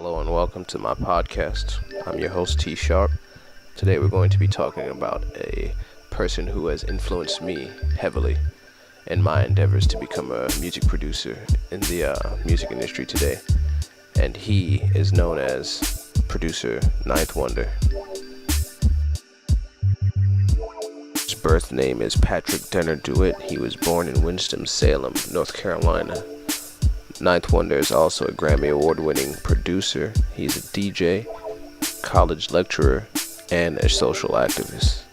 Hello and welcome to my podcast. I'm your host T Sharp. Today we're going to be talking about a person who has influenced me heavily in my endeavors to become a music producer in the music industry today. And he is known as producer Ninth Wonder. His birth name is Patrick Denner DeWitt. He was born in Winston-Salem, North Carolina. Ninth Wonder is also a Grammy Award-winning producer. He's a DJ, college lecturer, and a social activist.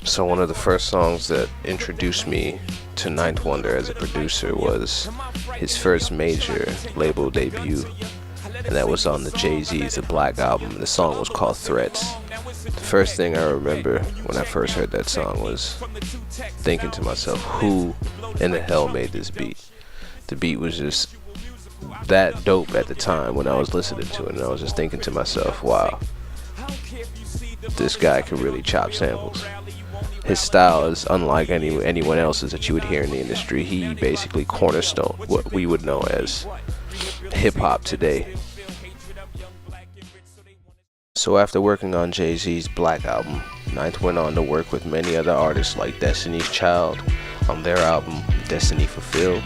So one of the first songs that introduced me to Ninth Wonder as a producer was his first major label debut, and that was on the Jay-Z's The Black Album. The song was called Threats. The first thing I remember when I first heard that song was thinking to myself, who in the hell made this beat? The beat was just that dope at the time when I was listening to it, and I was just thinking to myself, wow, this guy could really chop samples. His style is unlike anyone else's that you would hear in the industry. He basically cornerstoned what we would know as hip-hop today. So after working on Jay-Z's Black Album, Ninth went on to work with many other artists like Destiny's Child on their album Destiny Fulfilled.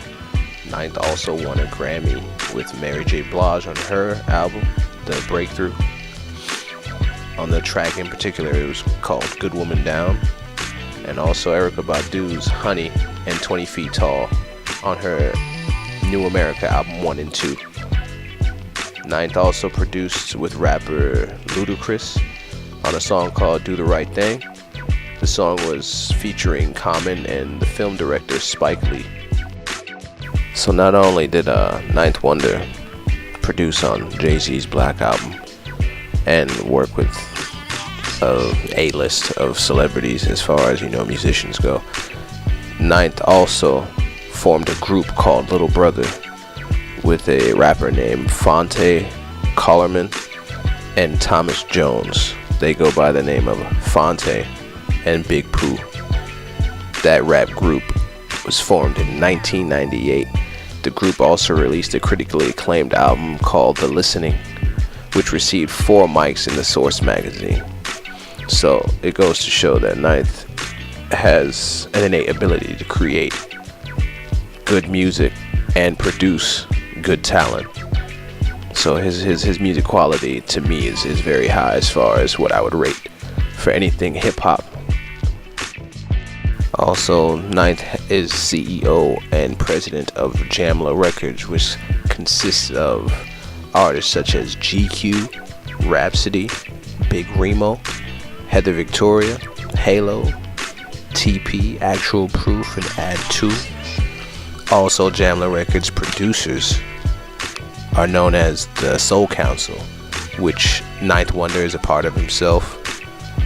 Ninth also won a Grammy with Mary J. Blige on her album, The Breakthrough. On the track in particular, it was called Good Woman Down. And also Erykah Badu's Honey and 20 Feet Tall on her New America album 1 and 2. Ninth also produced with rapper Ludacris on a song called Do the Right Thing. The song was featuring Common and the film director Spike Lee. So not only did Ninth Wonder produce on Jay-Z's Black Album and work with a list of celebrities as far as musicians go, Ninth also formed a group called Little Brother with a rapper named Phonte Collarman and Thomas Jones. They go by the name of Phonte and Big Pooh. That rap group was formed in 1998. The group also released a critically acclaimed album called The Listening, which received 4 mics in the Source magazine. So it goes to show that Ninth has an innate ability to create good music and produce good talent. So his music quality to me is very high as far as what I would rate for anything hip-hop. Also, Ninth is CEO and president of Jamla Records, which consists of artists such as GQ, Rhapsody, Big Remo, Heather Victoria, Halo, TP, Actual Proof, and Add 2. Also, Jamla Records producers are known as the Soul Council, which Ninth Wonder is a part of himself.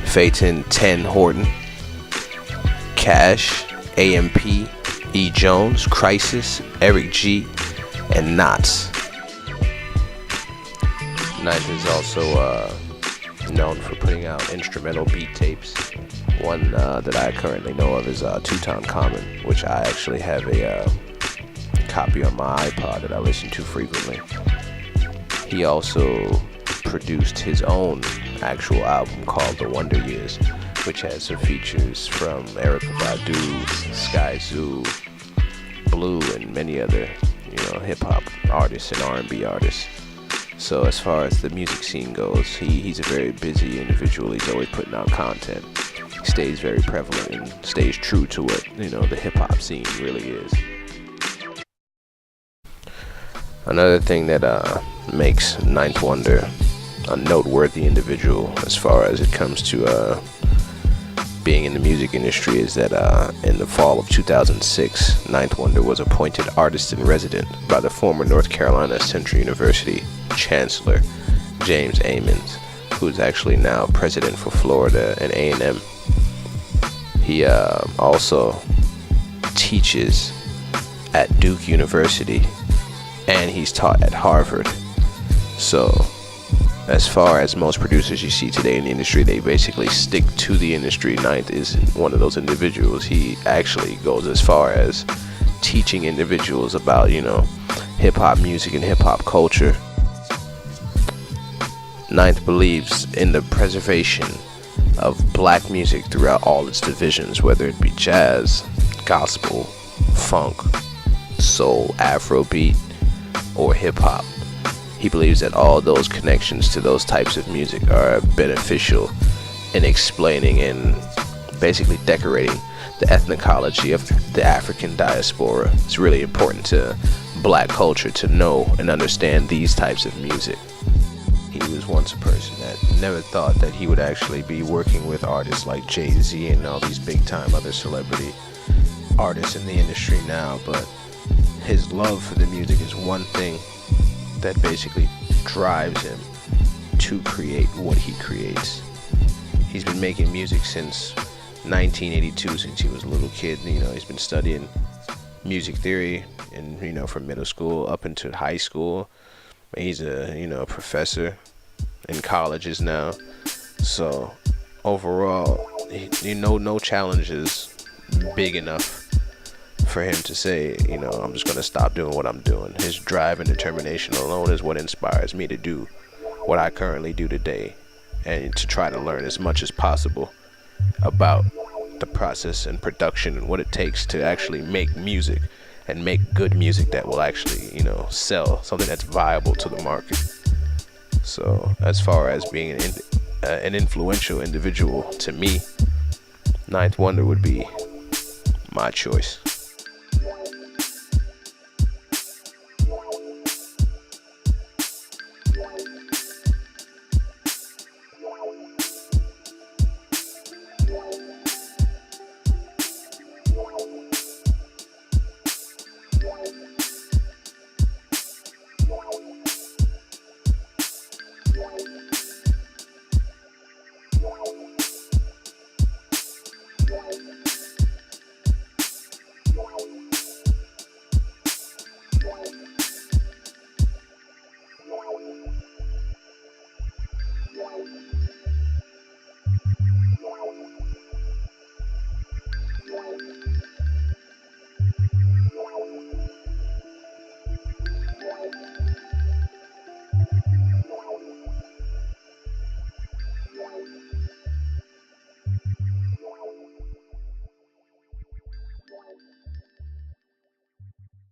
Phaeton 10 Horton, Cash, AMP, E. Jones, Crisis, Eric G, and Knots. Ninth is also known for putting out instrumental beat tapes. One that I currently know of is Tutankhamun, which I actually have a copy on my iPod that I listen to frequently. He also produced his own actual album called The Wonder Years, which has some features from Erykah Badu, Sky Zoo, Blue, and many other hip-hop artists and R&B artists. So as far as the music scene goes, he's a very busy individual. He's always putting out content. He stays very prevalent and stays true to what the hip-hop scene really is. Another thing that makes Ninth Wonder a noteworthy individual as far as it comes to being in the music industry is that in the fall of 2006, Ninth Wonder was appointed artist in resident by the former North Carolina Central University Chancellor James Amons, who is actually now president for Florida and A&M. He also teaches at Duke University, and he's taught at Harvard. So as far as most producers you see today in the industry, they basically stick to the industry. Ninth is one of those individuals. He actually goes as far as teaching individuals about hip hop music and hip hop culture. Ninth believes in the preservation of black music throughout all its divisions, whether it be jazz, gospel, funk, soul, afrobeat, or hip hop. He believes that all those connections to those types of music are beneficial in explaining and basically decorating the ethnicology of the African diaspora. It's really important to black culture to know and understand these types of music. He was once a person that never thought that he would actually be working with artists like Jay-Z and all these big time other celebrity artists in the industry now, but his love for the music is one thing that basically drives him to create what he creates. He's been making music since 1982, since he was a little kid. He's been studying music theory and from middle school up into high school. He's a professor in colleges now. So overall, no challenge is big enough for him to say, I'm just gonna stop doing what I'm doing. His drive and determination alone is what inspires me to do what I currently do today, and to try to learn as much as possible about the process and production and what it takes to actually make music and make good music that will actually, sell, something that's viable to the market. So as far as being an influential individual to me, Ninth Wonder would be my choice.